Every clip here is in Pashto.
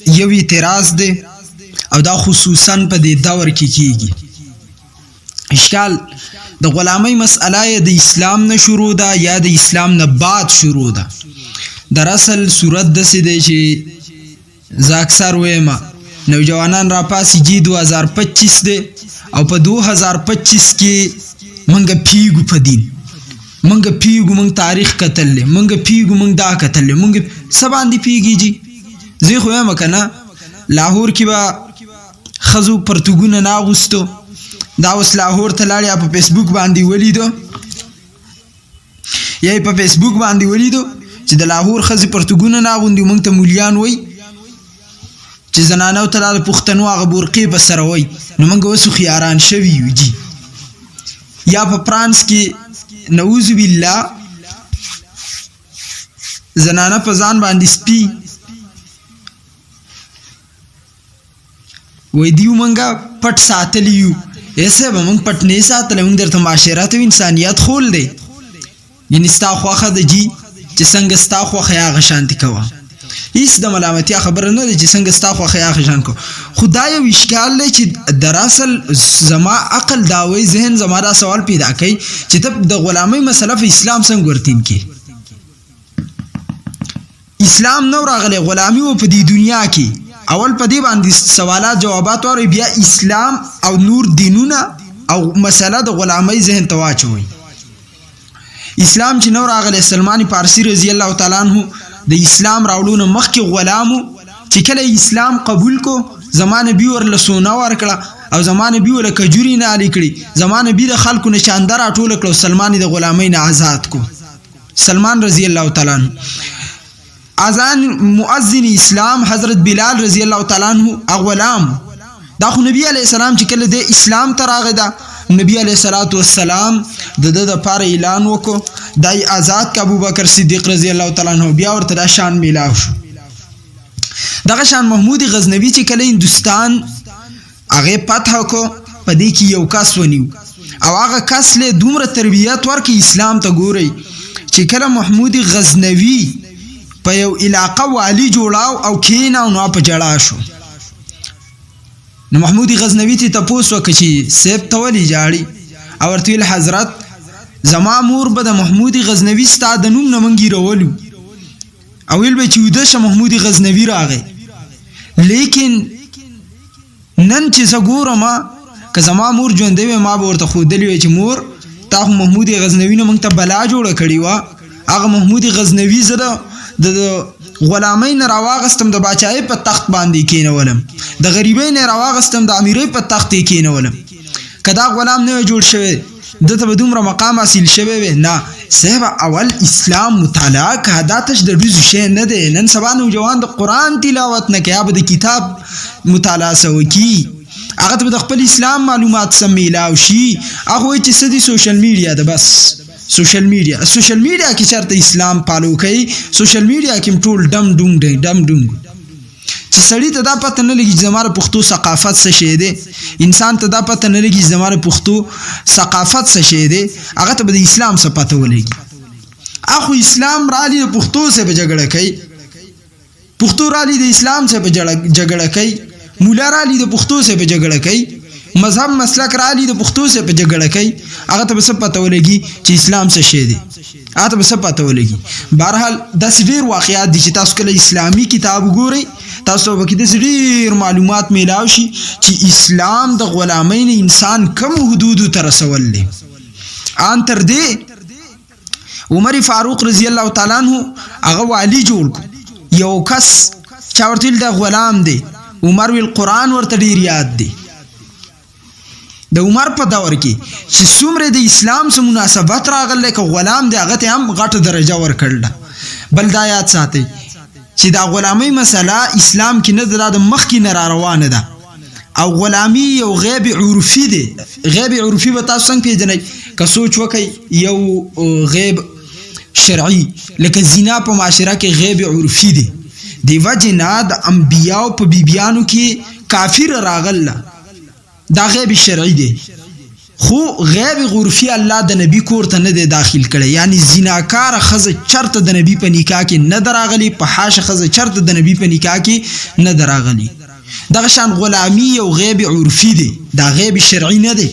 یو اعتراض دی او دا خصوصا په دې دور کې کیږي. اشکال د غلامۍ مسئله د اسلام نه شروع ده یا د اسلام نه بعد شروع ده. در اصل صورت داسې دی چې زه اکثر وایم نوجوانان راپاسېږي 2025 دی او په 2025 کې موږ پیږو په دین، موږ پیږو، موږ تاریخ کتلی، موږ پیږو، موږ دا کتلی، موږ څه باندې پیږي. زه خو وایم که نه لاهور کې به ښځو پرتوګونه نه اغوستو، دا اوس لاهور ته لاړې په فیسبوک باندې ولیدو یا یې په فیسبوک باندې ولیدو چې د لاهور ښځې پرتوګونه نه اغوندي، موږ ته مولیان وایي چې زنانو ته د پښتنو هغه بورقې په سره وایي، نو موږ اوس خیاران شوي یو جي. یا په فرانس کې نعوذ بالله زنانه په ځان باندې سپي وای دیو منګه پټ ساتلی یو، ایسه به موږ پټ نه ساتلی، موږ درته معاشرت او انسانیت خول دی. یعنې ستا خوښه ده جي چې څنګه ستا خوښه یې هغه شانتې کوه، هېڅ د ملامتیا خبره نه ده چې څنګه ستا خوښه یې هغه شان کوه. خو دا یو اشکال دی چې در اصل زما عقل دا وایي، ذهن زما دا سوال پیدا کوي چې ته د غلامۍ مسله په اسلام څنګه ورتین کې؟ اسلام نو راغلی، غلامي و په دې دنیا کې. اول په دې باندې سوالات جوابات وروي، بیا اسلام او نور دینونه او مسله د غلامۍ ذهن ته واچوي. اسلام چې نو راغلی، سلمان فارسی رضی الله تعالی عنہ د اسلام راوړلو نه مخکې غلامو چې کله اسلام قبول کو، زما نبي ورله سونه ورکړه او زما نبي ورله کجوري نه علي کړي، زما نبي د خلکو نه چانده راټوله کړه او سلمان د غلامۍ نه آزاد کو. سلمان رضی الله تعالی عنہ اذان مؤذن اسلام حضرت بلال رضی الله تعالی عنہ غلام. دا خو نبی علیہ السلام چې کله د اسلام ته راغی، دا نبی علیہ الصلوۃ والسلام د لپاره اعلان وکړو دای آزاد ک ابوبکر صدیق رضی الله تعالی عنہ، بیا ورته دا شان میلاو شو. دغه شان محمود غزنوی چې کله هندوستان هغه فتح کو، په دې کې یو کس ونیو او هغه کس له دومره تربیت ورکړي اسلام ته. ګورئ چې کله محمود غزنوی په یو علاقه والی جوړاو او کیناو نو په جړا شو، نو محمود غزنوی ته تاسو وکړي چې سیب ته ولې جاړي، او ورته ویل حضرت زما مور به د محمود غزنوی ستا د نوم نه منګي رولو، او ویل به چې وده شه محمود غزنوی راغی. لیکن نن چې زه ګورم که زما مور ژوندی وی ما به ورته ښودلی وی چې مور تا خو محمود غزنوي نه موږ ته بلا جوړه کړې وه. هغه محمود غزنوي زه د غلامۍ نه راواغستم، د باچایۍ په تخت باندې کېنولم، د غریبۍ نه راواغستم، د امیرۍ په تخت یې کېنولم. که دا غلام نه جوړ شوی دته به دومره مقام حاصل شوی وی نه. صاحب اول اسلام مطالعه که دا تش د ډوزو شی نه دی. نن سبا نوجوان د قرآن تلاوت نه کوي، یا به د کتاب مطالعه سوی کی، هغه ته به د خپل اسلام معلومات سم میلاو شي. هغه وایي چې څه دي سوشل میډیا ده، بس سوشل میډیا کې چېرته اسلام پالو کوي، سوشل میډیا کې ټول ډم ډونګ دی، ډم ډونګ. چې سړی ته دا پته نه لګي چې زما د پښتو ثقافت څه شی دی، انسان ته دا پته نه لګي چې زما د پښتو ثقافت څه شی دی، هغه ته به د اسلام څه پته ولګي. اخو اسلام رالی د پښتو سره په جګړه کوي، پښتو رالی د اسلام سره په جګړه کوي، مولا رالی د پښتو سره په جګړه کوي، مذهب مسلک رالی د پښتو سره په جګړه کوي. هغه ته به څه پته ولګي چې اسلام څه شی دی، هغه ته به څه پته ولګي. بهرحال داسې ډېر واقعات دي چې تاسو کله اسلامي کتاب وګورئ، تاسو به کې داسې ډېر معلومات میلاو شي چې اسلام د غلامۍ نه انسان کم حدودو ته رسول دی. ان تر دې عمر فاروق رضی الله تعالی عنہ هغه والی جوړ کو، یو کس چا ورته ویل دا غلام دی، عمر ویل قرآن ورته ډېر یاد دی. د عمر په دور کې چې څومره د اسلام سره مناسبت راغلی، که غلام دی هغه ته هم غټه درجه ورکړله. بل دا یاد ساتئ چې دا غلامۍ مسله اسلام کې نه ده، د مخکې نه را روانه ده، او غلامي یو غیب عرفي دی. غیب عرفي به تاسو څنګه پیژنئ؟ که سوچ وکئ یو غیب شرعي لکه زنا په معاشره کې غیب عرفي دی، د وجې نه د انبیاو په بیبیانو کې کافر راغله، دا غیب شرعي دی. خو غیب عرفي الله د نبی کور ته نه دی داخل کړي، یعنی زناکار خزه چرته د نبی په نکاح کې نه دراغلی، په حاش خزه چرته د نبی په نکاح کې نه دراغلی. دغه شان غلامی او غیب عرفي دی، دا غیب شرعي نه دی.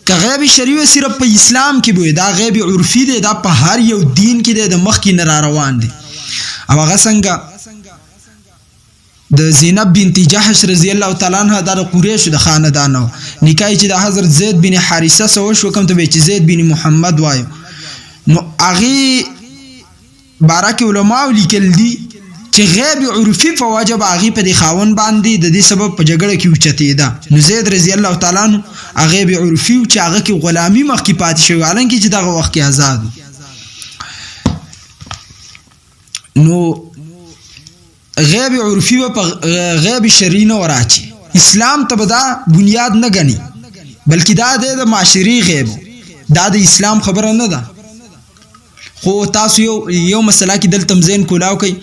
که غیب شرعي صرف په اسلام کې وي، دا غیب عرفي دی، دا په هر یو دین کې دی، د مخ کې نه روان دی. او هغه څنګه د زینب بنت جحش رضی الله تعالی عنها د قریش د خاندان نکاح چې د حضرت زید بن حارثه سره شو، کوم ته چې زید بن محمد وایو، نو هغه بارک علماء لیکل دي چې غیب عرفي فواجب هغه په خاون باندې د دې سبب په جګړه کې اوچته ده. نو زید رضی الله تعالی عنہ غیب عرفي چې هغه کې غلامی مخ کې پاتې شو، حالانکه چې دغه وخت کې آزاد. نو غیب عرفي په غیب شرعي نه وراچي، اسلام ته دا بنیاد نه غني، بلکې دا د معاشري غیب، دا د اسلام خبره نه ده. خو تاسو یو مسله کې دلته تمزین کولاو کوي،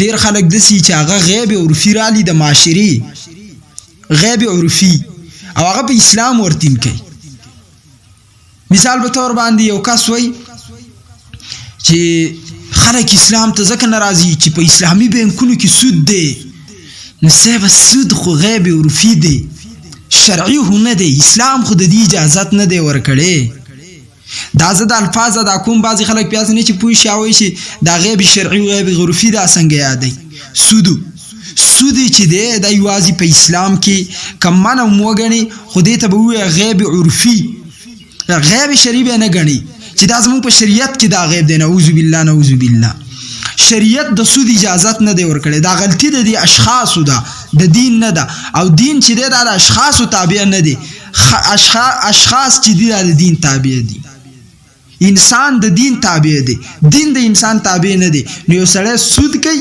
ډیر خلک دسي چې هغه غیب عرفي رالي د معاشري غیب عرفي او هغه په اسلام ورتین کوي. مثال به تور باندې یو کس وای چې خلک اسلام ته ځکه ناراضي چې په اسلامي بانکونو کې سود دی، نو صاحب سود خو غیب عرفي دی، شرعي هو نه دی، اسلام خو د دې اجازت نه دی ورکړی. دا زه د الفاظ دا کوم بعضې خلک پیاس نه چې پوه شي او چې دا غیب شرعي او غیب عرفي دا څنګه یادوي. سود چې دی دا یوازې په اسلام کې که منع مو وګڼي، خو دې ته به ووایه غیب عرفي، غیب شرعي به نه ګڼي چې دا زموږ په شریعت کې دا غیب دی. نعوذ بالله نعوذ بالله. شریعت د سود اجازت نه دی ورکړی، دا غلطي د دې اشخاصو ده، د دین نه ده. او دین چې دی دا د اشخاصو تابع نه دی، اشخاص چې دی دا د دین تابع دي. انسان د دین تابع دی، دین د انسان تابع نه دی. نو یو سړی سود کوي،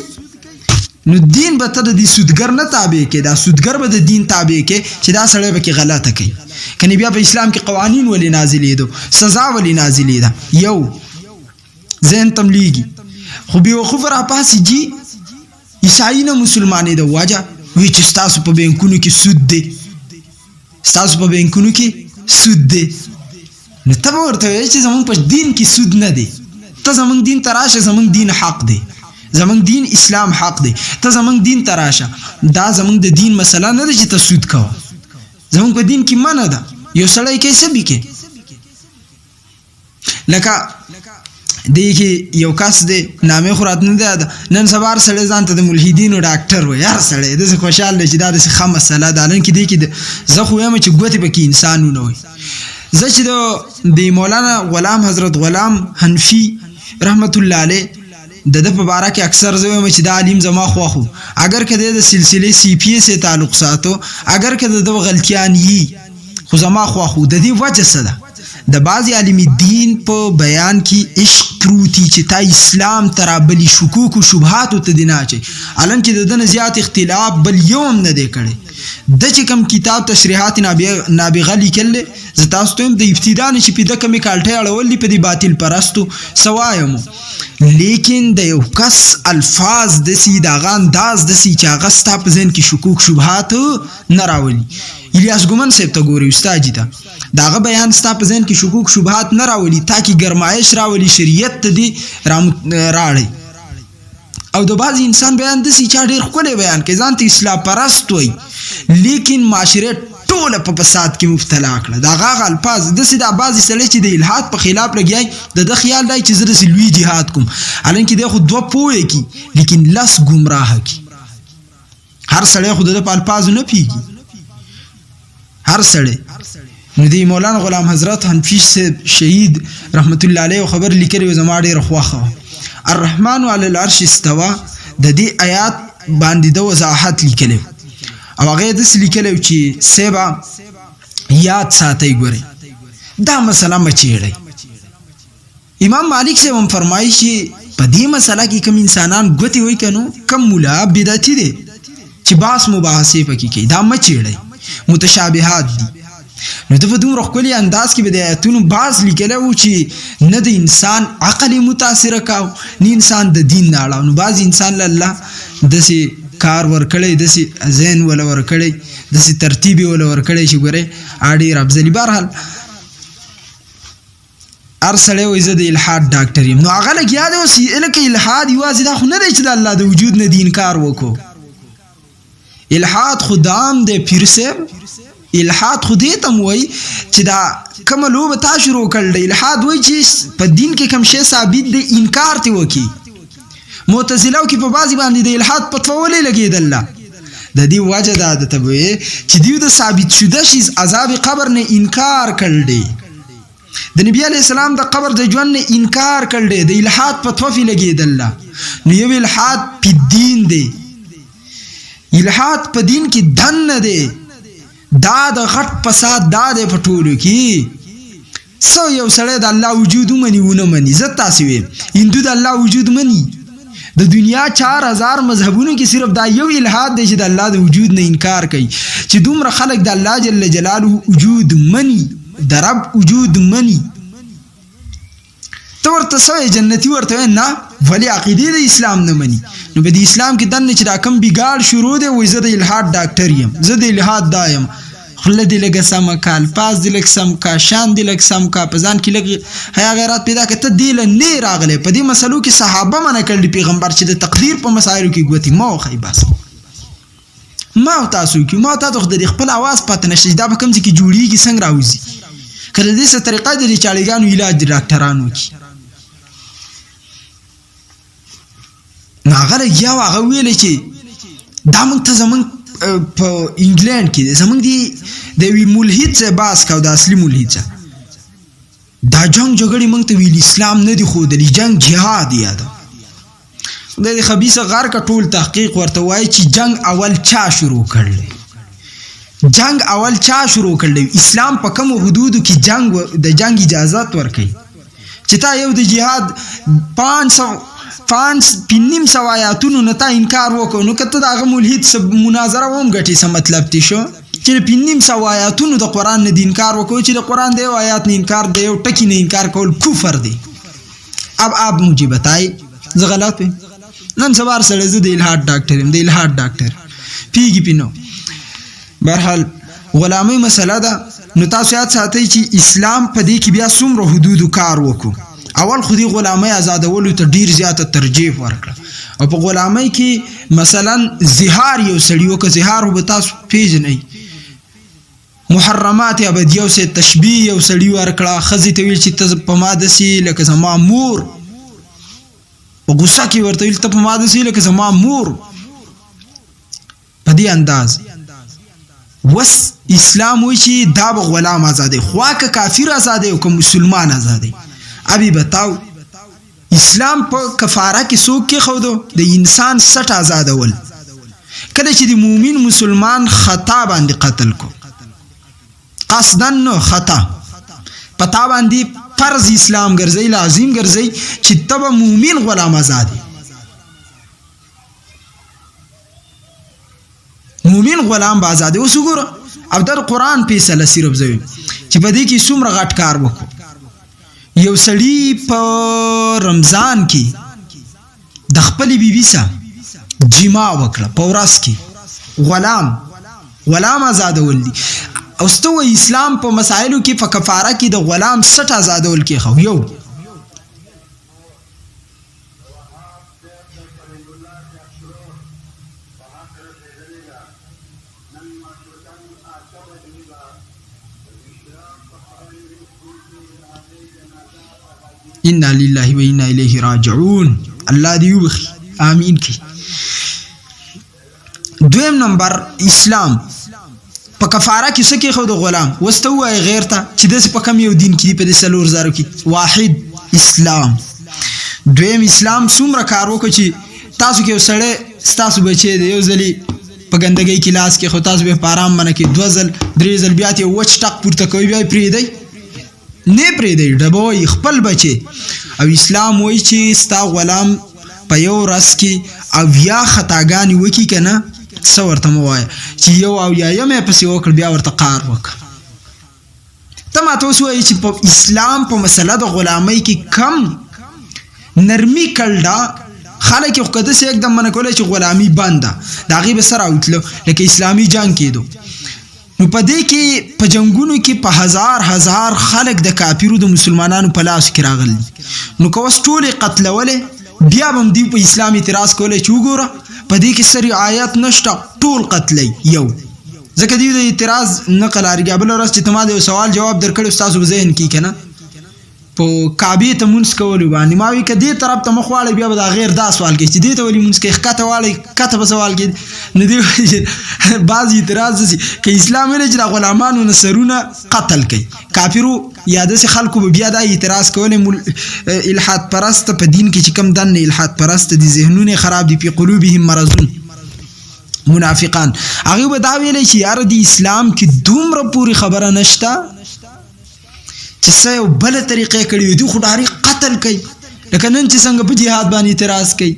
نو دین به ته د دې سودګر نه تابع کې، دا سودګر به د دین تابع کې چې دا سړی به کې غلطه کوي. کني بیا په اسلام کې قوانین ولې نازلې دو، سزا ولې نازلې ده. یو ذهن تملیږي، خو بیوقوف را پاسې جی عیسائی نه مسلمانې ده واجه وی چې ستاسو په بینکونو کې سود دی، ستاسو په بینکونو کې سود دی. نو ته به ورته وایې چې زمونږ په دین کې سود نه دی، ته زمونږ دین ته راشه، زمونږ دین حق دی، زمونږ دین اسلام حق دی، ته زمونږ دین ته راشه. دا زمونږ د دین مسله نه ده چې ته سود کوه، زمونږ په دین کې منع ده. یو سړی کې څه بي کې لکه دی کې یو کس دی نامې خو راته نه دی، نن سبا هر سړی ځان ته د ملحدینو ډاکټر وایي، هر سړی داسې خوشحال دی چې دا داسې ښه مسله ده. حالانکه دی کې زه خو وایم چې ګوتې پکې انسان ونه وي. زه چې د مولانا غلام حضرت غلام حنفي رحمت الله علیه د ده په باره کې اکثر زه وایم چې دا عالم زما خوښ و، اگر که د سلسلې سی پی ای سره تعلق ساتو، اگر که د غلطیان یي، خو زما خوښ و. د دې وجه څه ده؟ د بعضې عالم دین په بیان کې عشق پروتي چې تا اسلام ته رابلي، شکوک و شبهاتو ته دې نه اچوي، حالانکه د ده نه زیات اختلاف بل یو هم نه دی کړی. د چې کوم کتاب تشریحات نابغه لیکل دی، زه تاسو ته هم د ابتدا نه چې په ده کومې کالټۍ اړول دي په دې باطل پرستو څه وایم، لیکن د یو کس الفاظ داسې د هغه انداز داسې چې هغه ستا په ذهن کې شکوک شبهات نه راولي. الیاس ګومن صاحب ته ګورئ، استاد جي ته د هغه بیان ستا په ذهن کې شکوک شبهات نه راولي، تا کې ګرمایش راولي، شریعت ته دې راړئ. او د بعض انسان بیان داسې چا ډېر ښکلی بیان کوي، ځان ته اصلاح پرست وایي، لیکن معاشره ټوله په فساد کې مبتلا کړه. د هغه الفاظ داسې دا بعضې سړی چې د الحاد په خلاف لګیای، د ده خیال دی چې زه داسې لوی جهاد کوم، حالانکه دی خو دوه پوهې کی، لیکن لس ګمراه کی. هر سړی خو د ده په الفاظو نه پوهېږي، هر سړی. نو دی مولانا غلام حضرت حنفي شهید رحمت الله علیه خبر لیکلی و، زما ډېره خوښه وه. الرحمن علی العرش استوا د دې آیات باندې د وضاحت لیکلی او هغه داسې لیکلی و چې سیبا یاد ساتئ، ګورئ دا مسله مه چیړئ. امام مالک صاحب هم فرمایي چې په دې مسله کې کوم انسانان ګوتې وایي که نو کوم ملا بدعتي دی چې بحث مباحثې پکې کوي، دا مه چیړئ، متشابهات دي. نو ته په دومره ښکلي انداز کې به د آیتونو بعض لیکلی و چې نه د انسان عقل یې متاثره کاو، نه انسان د دین نه اړاو. نو بعض انسان له الله داسې کار ورکړی، داسې ذهن وله ورکړی، داسې ترتیب یې وله ورکړی چې ګورئ ډېر افضلي. بهرحال ارسله وې زه د الحاد ډاکټر یم نو هغه لګیا دی اوس لکه الحاد یوازې دا خو نه دی چې د الله د وجود نه دی انکار وکړو الحاد خدام د پیر صاحب الحاد خو دې ته وایي چې دا کومه لوبه تا شروع کړل الحاد وایي چې په دین کې کوم شی ثابت دی انکار ته وکړي معتزله کې په بعضې باندې د الحاد فتوا ولې لګېدل د دې وجه دا ده ته وایي چې دوی د ثابت شده شي عذاب قبر نه انکار کړل دی د نبی علیہ السلام د قبر د ژوند نه انکار کړل دی د الحاد فتوا فی لګېدل نو یو الحاد په دین دی الحاد په دین کې دن نه دی دا د غټ فساد دا دی په ټولو کې سو یو سړی د الله وجود ومني ونه مني زه تاسې ویم هندو د الله وجود مني د دنیا 4000 مذهبونو کې صرف دا یو الحاد دی چې د الله د وجود نه انکار کوي چې دومره خلک د الله جل جلاله وجود مني د رب وجود مني ته ورته سوی جنتی ورته نه ولی عقیده د اسلام نه مني نو په دې اسلام کې دنه چې دا کم بګاړ شروع دی وای زه د الحاد ډاکټر یم زه د الحاد دایم خله دې لګه سم کال پاس دې لګ سم کا شان دې لګ سم کا پزان کې لګ حیا غیرت پیدا کته دې ل نه راغله په دې مسلو کې صحابه منه کړل پیغمبر چې د تقدیر په مسایلو کې ګوتی مو خی بس ما تاسو کې ما تاسو د خپل आवाज پاتې نشي دا به کوم چې جوړیږي څنګه راوځي کله دې څه طریقه د چاړيګانو علاج ډاکټرانو کې ناغره یا هغه ویل چې دا موږ ته زمونږ په انګلند کې زمونږ دی د وی ملحد څخه باس کا د اصلي ملحد دا جنگ جګړې موږ ته ویل اسلام نه دی خو د جنگ جهاد یاد د خبيثه غار کا ټول تحقیق ورته وایي چې جنگ اول چا شروع کړل جنگ اول چا شروع کړل اسلام په کوم حدودو کې جنگ د جنگ اجازه ورکړي چې تا یو د جهاد 500 آیاتونو نه تا انکار وکړو نو کته دغه ملحد مناظره ووم غټي څه مطلب تی شو چې 500 آیاتونو د قران نه انکار وکړو چې د قران د آیات نه انکار دی او ټکی نه انکار کول کفر دی اب آپ مجھے بتائیں زه غلط نن سبار سره زه د الحاد ډاکټر يم د الحاد ډاکټر پیږي پینو برحال غلامي مسله ده نو تاسو یاد ساتئ چې اسلام په دې کې بیا څومره حدود کار وکړو اول خودي غلامي آزادولو ته ډیر زیاته ترجیح ورکړه او په غلامي کې مثلا زهار یو سړیو که زهار وب تاسو پیژنئ محرمات ابدیو سے تشبیه یو سړی ورکړه خزي ته ویل چې ته په ماده سي لکه زما مور او غصه کې ورته ویل ته په ماده سي لکه زما مور په دې انداز وس اسلام وی چې دا به غلام آزادې خوا که کافر آزادې او که مسلمان آزادې ابي بتاو اسلام په کفاره کې څوک کې خودو د انسان 60 آزادول کله چې د مؤمن مسلمان خطا باندې قتل کو قصدن نو خطا پتا باندې فرض اسلام ګرځي لازم ګرځي چې تبه مؤمن غلام آزادې مؤمن غلام آزادې وسګور او در قران په سله صرف زوی چې په دې کې څومره غټ کار وکړو یو سړی په رمضان کې د خپل بیبي سره جما وکړه په ورځ کې غلام آزادول دي او ستو اسلام په مسائلو کې په کفاره کې د غلام 60 آزادول کې خو یو انا لله و انا الیه راجعون الله دې وبخي امین کی دویم نمبر اسلام په کفاره کې څه کې خو د غلام وستوي غیر ته چې د په کم یو دین کې په دې سلور زارو کې واحد اسلام دویم اسلام څومره کار وکړي چې تاسو کې وسړې تاسو بچي دی یو ځلی په ګندګۍ کې لاس کې خو تاسو به پارام منه کې 2 ځل 3 ځل بیا ته وچ ټک پورته کوي بیا پری دی نه پری دی ډبوي خپل بچي او اسلام وایي چې ستا غلام په یو ورځ کې او یا خطاګانی وکي کنه څو ورته موای چې یو او یا یمه پسې وکړ بیا ورته قار وک ته ما تاسو وایي چې په اسلام په مسله د غلامۍ کې کم نرمي کړه خلک یو قدس एकदम من کوله چې غلامی بنده دا غي به سره اوتلو لکه اسلامي جنگ کېدو نو په دې کې په جنگونو کې په هزار خلک د کافرو د مسلمانانو په لاس کې راغلي نو که اوس ټولې قتلولې بیا به هم دوی په اسلام اعتراض کولی چې وګوره په دې کې سری آیات نشته ټول قتلی یو ځکه دوی د اعتراض نقل ارګیا بله ورځ چې ته ما د یو سوال جواب درکړی ستاسو په ذهن کې که نه په کعبې ته مونځ کولو باندې ما وایي که دې طرف ته مخ واړی بیا به دا غیر دا سوال کوي چې دې ته ولې مونځ کوي ښکته واړی ښکته به سوال کوي نو دوی وایي بعض اعتراض داسې که اسلام ویلی چې د غلامانو نه سرونه قتل کوي کافرو یا داسې خلکو به بیا دا اعتراض کولی الحاد پرسته په دین کې چې کوم دننه الحاد پرسته دي ذهنونه خراب دي فی قلوبهم مرضون منافقان هغه به دا ویلی چې یاره د اسلام کې دومره پوری خبره نشته چې څه یو بله طریقې کړي وي دوی خو ډارې قتل کوي لکه نن چې څنګه په جهاد باندې اعتراض کوي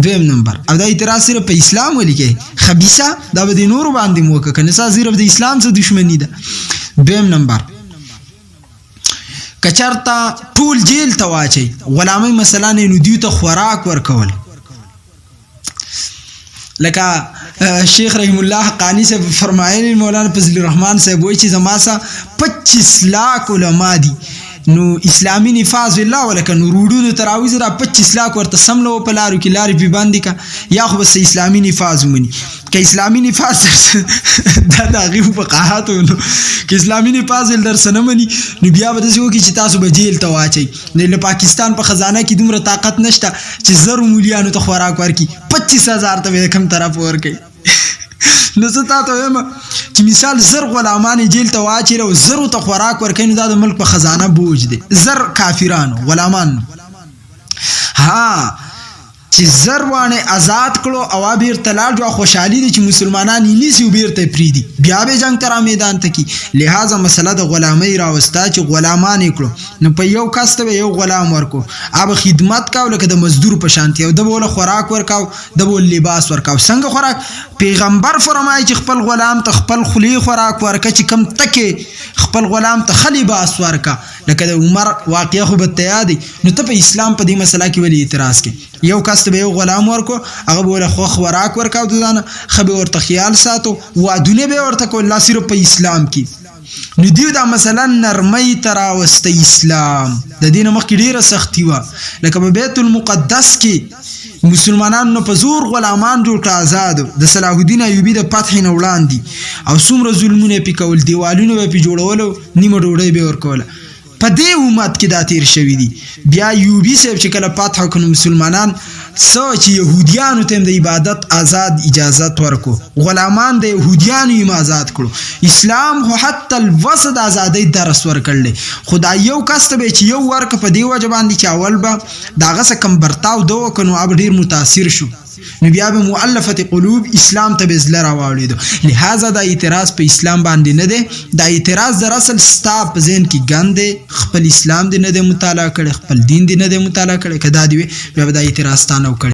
دویم نمبر او دا اعتراض صرف په اسلام ولي کوي خبیثه دا به د نورو باندې مو وکړه که نه ستا صرف د اسلام څه دشمني ده دویم نمبر که چېرته ټول جیل ته واچوي غلامۍ مثلا نو دوی ته خوراک ورکول لکه شیخ رحم الله حقانی صاحب فرمایلی مولانا فضل الرحمن صاحب وایي چې زما سره 25 لاک علما دي نو اسلامي نفاذ الله ولکه نو روډونو ته راوځي را 25 لاک ورته سملو په لارو کې لارې پې باندې که یا خو بس اسلامي نفاذ ومني که اسلامي نفاذ دا د هغې فقهاتو نو که اسلامي نفاذ یې در څه نه مني نو بیا به داسې وکړي چې تاسو به جیل ته واچئ نو له پاکستان په خزانه کې دومره طاقت نشته چې 1000 مولیانو ته خوراک ورکړي 25,000 ته به د کوم طرف ورکوي نو زه تا ته وایم چې مثال 1000 غلامان جیل ته واچوي او 1000 ته خوراک ورکوي نو دا د ملک په خزانه بوج دی 1000 کافرانو غلامان ها چې 1000 وانه آزاد کړو او بیرته لاړ جو خوشحالي دي چې مسلمانان یې نیسي او بیرته پرېږدي بیا به جنګ ته را میدان ته کي لہذا مسله د غلامۍ راوسته چې غلامان یې کړو نو په یو کس ته به یو غلام ورکو هغه خدمت کاو لکه د مزدور په شانتي او د به خوراک ورکاو د به لباس ورکاو څنګه خوراک پیغمبر فرمایي چې خپل غلام ته خپل خلی خوراک ورکه چې کم تکې خپل غلام ته ښه لباس ورکه لکه د عمر واقعه خو به ته یاد نو ته په اسلام په دې مسله کې ولې اعتراض کوې یو کس ته به یو غلام ورکو هغه به ورله خوراک ورکاو د ځانه ښه به ورته خیال ساتو وعدونه به ورته کول لا صرف په اسلام کې نو دیو دا مثلا نرمۍ ته راوسته اسلام د دې نه مخکې ډېره سختي وه لکه په بیت المقدس کې مسلمانانو نه په زور غلامان جوړ کړه آزادو د صلاح الدین ایوبي د فتح نه وړاندې او څومره ظلمونه یې پې کول دیوالونه به یې پې جوړولو نیمه ډوډۍ به یې ورکوله په دې امت کې دا تیر شوي دي بیا ایوبي صاحب چې کله فتح وکړو مسلمانان څه چې یهودیانو ته هم د عبادت آزاد اجازت ورکو غلامان د یهودیانو هم آزاد کړو اسلام خو حتی الوسه د ازادۍ درس ورکړلی خو دا یو کس ته به چې یو ورکه په دې وجه باندې چې اول به د هغه څه کم برتاو ده وکړو نو هغه ډېر متاثر شو نو بیا به مؤلفه قلوب اسلام ته به زړه راواړېدو لہذا دا اعتراض په اسلام باندې نه دی دا اعتراض در اصل ستا په ذهن کې ګند دی خپل اسلام دې نه دی مطالعه کړی خپل دین دې نه دی مطالعه کړی که دا دې وي بیا به دا اعتراض تا نه وکړی